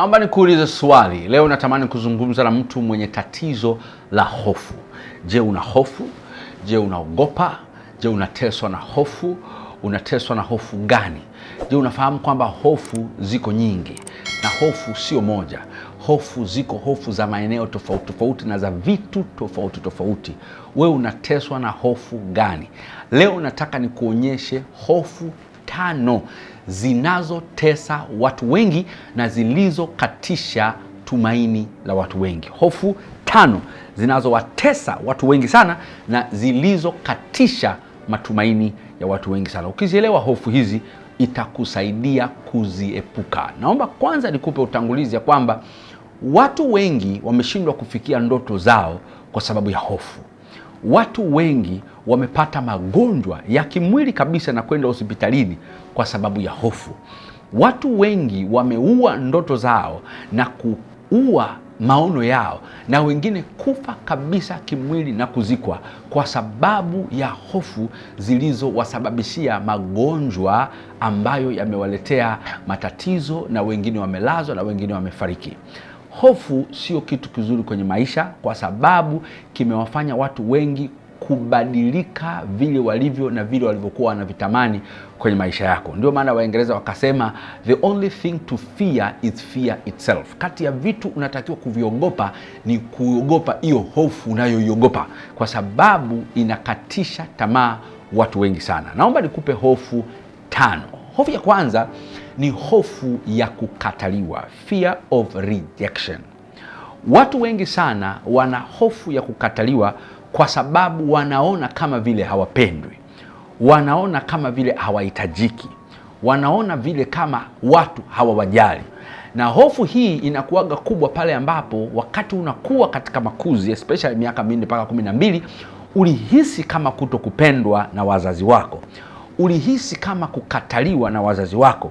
Naomba nikuulize swali. Leo natamani kuzungumza na mtu mwenye tatizo la hofu. Je, una hofu? Je, unaogopa? Je, unateswa na hofu? Unateswa na hofu gani? Je, unafahamu kwamba hofu ziko nyingi na hofu sio moja? Hofu za maeneo tofauti tofauti na za vitu tofauti tofauti. Wewe unateswa na hofu gani? Leo nataka nikuonyeshe hofu 5 zinazotesa watu wengi na zilizokatisha tumaini la watu wengi. Hofu 5 zinazowatesa watu wengi sana na zilizokatisha matumaini ya watu wengi sana. Ukizielewa hofu hizi itakusaidia kuziepuka. Naomba kwanza nikupe utangulizi ya kwamba watu wengi wameshindwa kufikia ndoto zao kwa sababu ya hofu. Watu wengi wamepata magonjwa ya kimwili kabisa na kwenda hospitalini kwa sababu ya hofu. Watu wengi wameua ndoto zao na kuua maono yao, na wengine kufa kabisa kimwili na kuzikwa kwa sababu ya hofu zilizowasababishia magonjwa ambayo yamewaletea matatizo, na wengine wamelazwa na wengine wamefariki. Hofu sio kitu kizuri kwenye maisha kwa sababu kimewafanya watu wengi kubadilika vile walivyo na vile walivyokuwa wanavitamani kwenye maisha yako. Ndio maana Waingereza wakasema the only thing to fear is fear itself. Kati ya vitu unatakiwa kuviogopa ni kuogopa hiyo hofu unayoiogopa, kwa sababu inakatisha tamaa watu wengi sana. Naomba nikupe hofu 5. Hofu ya kwanza ni hofu ya kukataliwa, fear of rejection. Watu wengi sana wana hofu ya kukataliwa kwa sababu wanaona kama vile hawapendwi, wanaona kama vile hawahitajiki, wanaona vile kama watu hawawajali. Na hofu hii inakuwaga kubwa pale ambapo wakati unakuwa katika makuzi, especially miaka 4 mpaka 12, ulihisi kama kutokupendwa na wazazi wako, ulihisi kama kukataliwa na wazazi wako,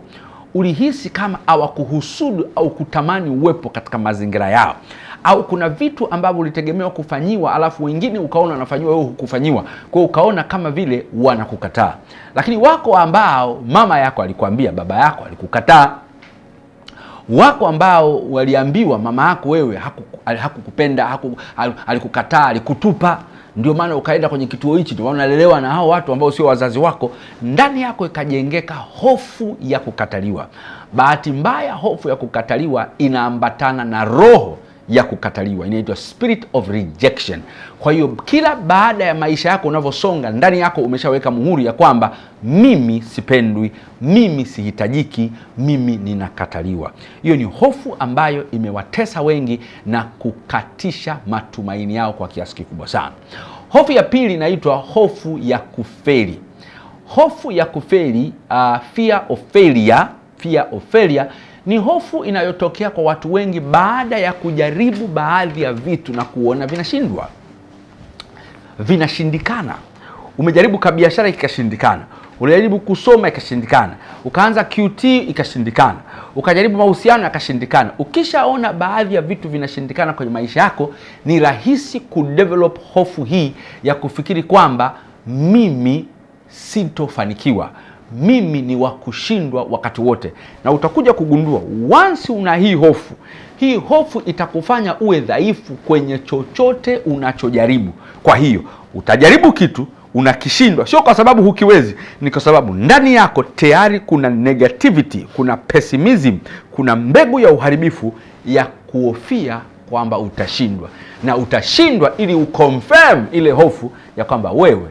ulihisi kama hawakuhusudu au kutamani uwepo katika mazingira yao, au kuna vitu ambavyo ulitegemewa kufanyiwa alafu wengine ukaona wanafanyiwa wewe hukufanyiwa, kwa ukaona kama vile wanakukataa. Lakini wako ambao mama yako alikwambia, baba yako alikukataa. Wako ambao waliambiwa mama yako wewe hakukupenda, alikukataa, alikutupa. Ndio maana ukaenda kwenye kituo hichi, ndio maana unalelewa na hao watu ambao sio wazazi wako. Ndani yako ikajengeka hofu ya kukataliwa. Bahati mbaya, hofu ya kukataliwa inaambatana na roho ya kukataliwa, inaitwa spirit of rejection. Kwa hiyo kila baada ya maisha yako unavyosonga, ndani yako umeshaweka muhuri ya kwamba mimi sipendwi, mimi sihitajiki, mimi ninakataliwa. Hiyo ni hofu ambayo imewatesa wengi na kukatisha matumaini yao kwa kiasi kikubwa sana. Hofu ya pili inaitwa hofu ya kufeli. Hofu ya kufeli, fear of failure, ni hofu inayotokea kwa watu wengi baada ya kujaribu baadhi ya vitu na kuona vinashindikana. Umejaribu kabiashara ikashindikana, unajaribu kusoma ikashindikana, ukaanza QT ikashindikana, ukajaribu mahusiano yakashindikana. Ukishaona baadhi ya vitu vinashindikana kwenye maisha yako, ni rahisi kudevelop hofu hii ya kufikiri kwamba mimi sitofanikiwa, mimi ni wa kushindwa wakati wote. Na utakuja kugundua once una hii hofu itakufanya uwe dhaifu kwenye chochote unachojaribu. Kwa hiyo utajaribu kitu unakishindwa, sio kwa sababu hukiwezi, ni kwa sababu ndani yako tayari kuna negativity, kuna pessimism, kuna mbegu ya uharibifu ya kuhofia kwamba utashindwa. Na utashindwa ili uconfirm ile hofu ya kwamba wewe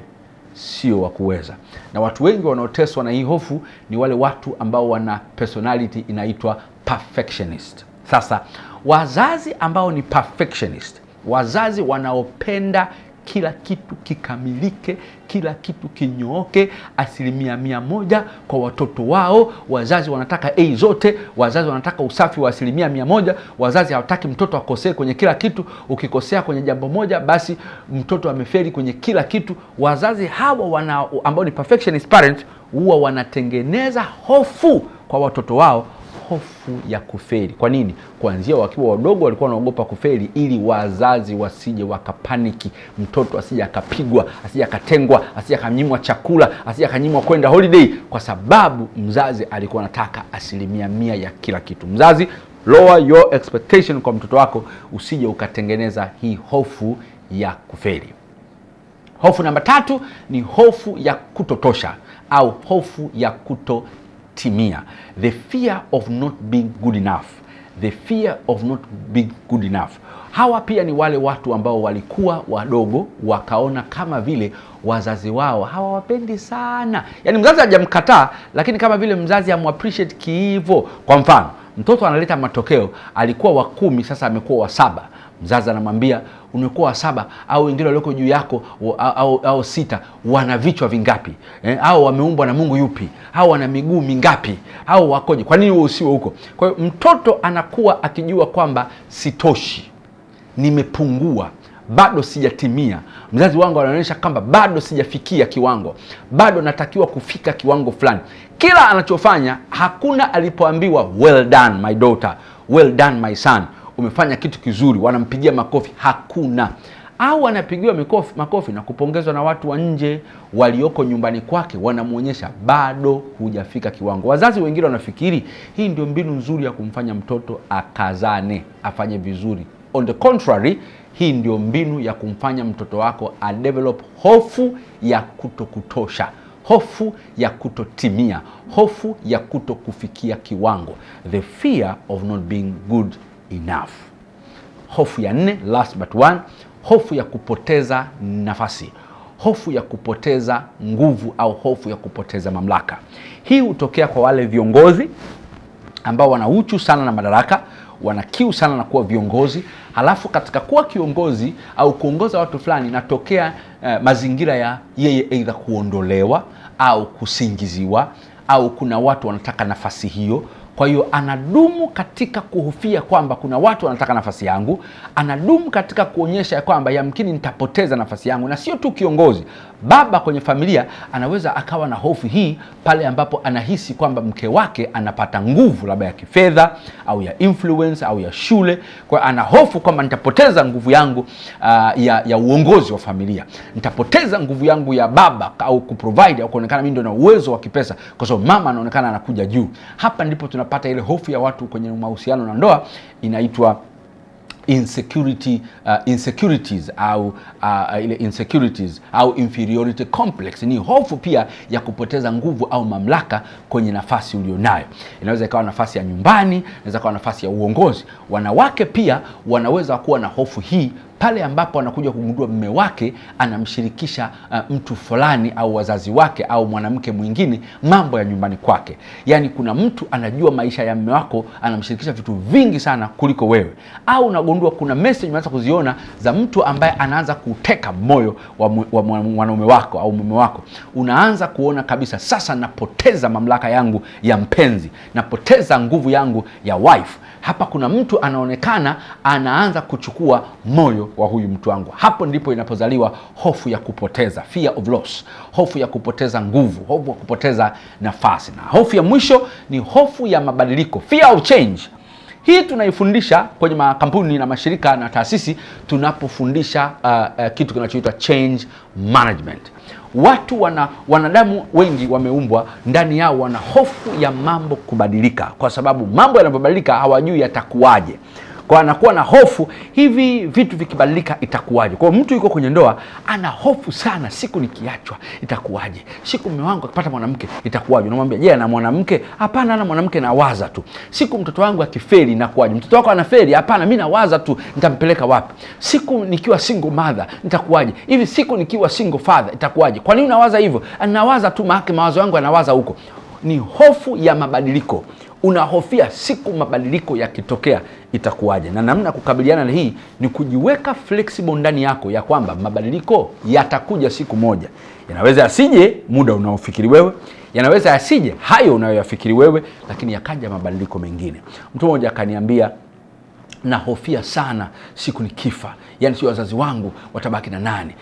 sio wa kuweza. Na watu wengi wanaoteswa na hii hofu ni wale watu ambao wana personality inaitwa perfectionist. Sasa wazazi ambao ni perfectionist, wazazi wanaopenda kila kitu kikamilike, kila kitu kinyooke 100% kwa watoto wao. Wazazi wanataka A zote, wazazi wanataka usafi wa 100%, wazazi hawataki mtoto akosee kwenye kila kitu. Ukikosea kwenye jambo moja, basi mtoto amefeli kwenye kila kitu. Wazazi hawa ambao ni perfectionist parents huwa wanatengeneza hofu kwa watoto wao, hofu ya kufeli. Kwa nini? Kuanzia wakiwa wadogo walikuwa wanaogopa kufeli ili wazazi wasije wakapaniki, mtoto asije akapigwa, asije akatengwa, asije akanyimwa chakula, asije akanyimwa kwenda holiday, kwa sababu mzazi alikuwa anataka 100% ya kila kitu. Mzazi Lower your expectation kwa mtoto wako, usije ukatengeneza hii hofu ya kufeli. Hofu namba 3 ni hofu ya kutotosha au hofu ya kutotimia. The fear of not being good enough. The fear of not being good enough. Hawa pia ni wale watu ambao walikuwa wadogo wakaona kama vile wazazi wao hawawapendi sana. Yaani mzazi hajamkataa, lakini kama vile mzazi hamuappreciate kiivo. Kwa mfano, mtoto analeta matokeo, alikuwa wa 10, sasa amekuwa wa 7. Mzazi anamwambia umekuwa wa 7, au wengine walioko juu yako au 6 wana vichwa vingapi? Au wameumbwa na Mungu yupi? Au wana miguu mingapi? Au wakoje? Kwa nini wewe usiwe huko? Kwa hiyo mtoto anakuwa akijua kwamba sitoshi, nimepungua, bado sijatimia. Mzazi wangu anaonyesha kwamba bado sijafikia kiwango, bado natakiwa kufika kiwango fulani. Kila anachofanya, hakuna alipoambiwa well done my daughter, well done my son, umefanya kitu kizuri, wanampigia makofi. Hakuna. Au anapigiwa makofi na kupongezwa na watu wa nje walioko nyumbani kwake, wanamuonyesha bado hujafika kiwango. Wazazi wengine wanafikiri hii ndio mbinu nzuri ya kumfanya mtoto akazane, afanye vizuri. On the contrary, hii ndio mbinu ya kumfanya mtoto wako adevelop hofu ya kutokutosha, hofu ya kutotimia, hofu ya kutokufikia kiwango. The fear of not being good enough. Hofu ya 4, last but one, hofu ya kupoteza nafasi, hofu ya kupoteza nguvu au hofu ya kupoteza mamlaka. Hii hutokea kwa wale viongozi ambao wana uchu sana na madaraka, wana kiu sana na kuwa viongozi. Halafu katika kuwa kiongozi au kuongoza watu fulani, natokea mazingira ya yeye aidha kuondolewa au kusingiziwa, au kuna watu wanataka nafasi hiyo. Kwa hiyo anadumu katika kuhofia kwamba kuna watu wanataka nafasi yangu, anadumu katika kuonyesha ya kwamba yamkini nitapoteza nafasi yangu. Na sio tu kiongozi, baba kwenye familia anaweza akawa na hofu hii pale ambapo anahisi kwamba mke wake anapata nguvu labda ya kifedha au ya influence au ya shule. Kwa ana hofu kwamba nitapoteza nguvu yangu ya uongozi wa familia, nitapoteza nguvu yangu ya baba au kuprovide au kuonekana mimi ndio na uwezo wa kipesa kwa sababu mama anaonekana anakuja juu. Hapa ndipo tunapata ile hofu ya watu kwenye mahusiano na ndoa, inaitwa insecurities au ile insecurities au inferiority complex. Ni hofu pia ya kupoteza nguvu au mamlaka kwenye nafasi ulionayo. Inaweza ikawa nafasi ya nyumbani, inaweza ikawa nafasi ya uongozi. Wanawake pia wanaweza kuwa na hofu hii pale ambapo anakuja kugundua mume wake anamshirikisha mtu fulani au wazazi wake au mwanamke mwingine mambo ya nyumbani kwake. Yaani kuna mtu anajua maisha ya mume wako, anamshirikisha vitu vingi sana kuliko wewe. Au unagundua kuna message unaanza kuziona za mtu ambaye anaanza kuteka moyo wa mwanaume wako au mume wako. Unaanza kuona kabisa, sasa napoteza mamlaka yangu ya mpenzi, napoteza nguvu yangu ya wife. Hapa kuna mtu anaonekana anaanza kuchukua moyo wa huyu mtu wangu. Hapo ndipo inapozaliwa hofu ya kupoteza, fear of loss, hofu ya kupoteza nguvu, hofu ya kupoteza nafasi. Na hofu ya mwisho ni hofu ya mabadiliko, fear of change. Hii tunaifundisha kwenye makampuni na mashirika na taasisi tunapofundisha kitu kinachoitwa change management. Wanadamu wengi wameumbwa, ndani yao wana hofu ya mambo kubadilika, kwa sababu mambo yanapobadilika hawajui yatakuwaje. Kwa anakuwa na hofu, hivi vitu vikibadilika itakuwaje? Kwa mtu yuko kwenye ndoa ana hofu sana, siku nikiachwa itakuwaje? Siku mume wangu akipata mwanamke itakuwaje? Unamwambia, "Je, ana mwanamke?" "Hapana, ana mwanamke, nawaza tu." "Siku mtoto wangu akifeli inakuwaje?" "Mtoto wako anafeli?" "Hapana, mimi nawaza tu nitampeleka wapi." "Siku nikiwa single mother itakuwaje?" "Hivi siku nikiwa single father itakuwaje?" "Kwa nini unawaza hivyo?" "Nawaza tu, mawazo yangu yanawaza huko." Ni hofu ya mabadiliko. Unahofia siku mabadiliko yakitokea itakuwaje. Na namna kukabiliana na hii ni kujiweka flexible ndani yako ya kwamba mabadiliko yatakuja siku moja. Yanaweza asije muda unaofikiri wewe, yanaweza asije hayo unayoyafikiri wewe, lakini yakaja mabadiliko mengine. Mtu mmoja akaniambia, nahofia sana siku nikifa, yani sio wazazi wangu watabaki na nani?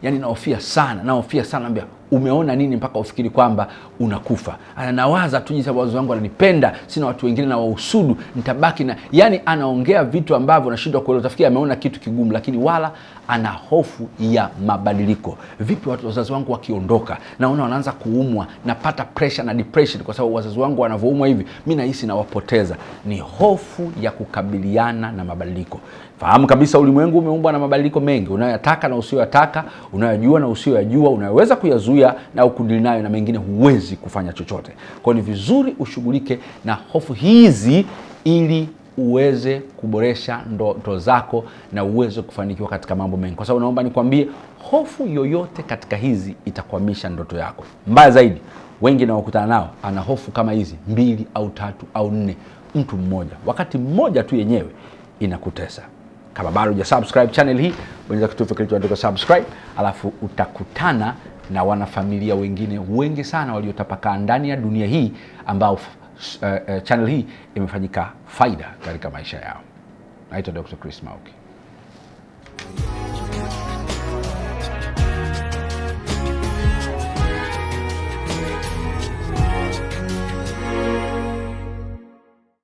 Yani nahofia sana. Naambia, umeona nini mpaka ufikiri kwamba unakufa? Anawaza tu jinsi wazazi wangu wananipenda, sina watu wengine na wausudu, nitabaki na, yani anaongea vitu ambavyo unashindwa kuelewa. Utafikia ameona kitu kigumu, lakini wala ana hofu ya mabadiliko. Vipi wazazi wangu wakiondoka, naona wanaanza kuumwa, napata pressure na depression kwa sababu wazazi wangu wanavyoumwa hivi, mimi nahisi nawapoteza. Ni hofu ya kukabiliana na mabadiliko. Fahamu kabisa ulimwengu umeumbwa na mabadiliko mengi, unayoyataka na usiyoyataka, unayojua na usiyoyajua, unayoweza kuyazuia na ukudili nayo, na mengine huwezi kufanya chochote. Kwa hiyo ni vizuri ushughulike na hofu hizi ili uweze kuboresha ndoto zako na uweze kufanikiwa katika mambo mengi. Kwa sababu naomba nikwambie, hofu yoyote katika hizi itakwamisha ndoto yako. Mbaya zaidi, wengi naokutana nao ana hofu kama hizi 2 au 3 au 4, mtu mmoja, wakati mmoja tu yenyewe inakutesa. Kama bado hujasubscribe channel hii, bonyeza kitufe kilichoandikwa subscribe, alafu utakutana na wanafamilia wengine wengi sana waliotapakaa ndani ya dunia hii ambao channel hii imefanyika faida katika maisha yao. Naitwa Dr. Chris Mauki.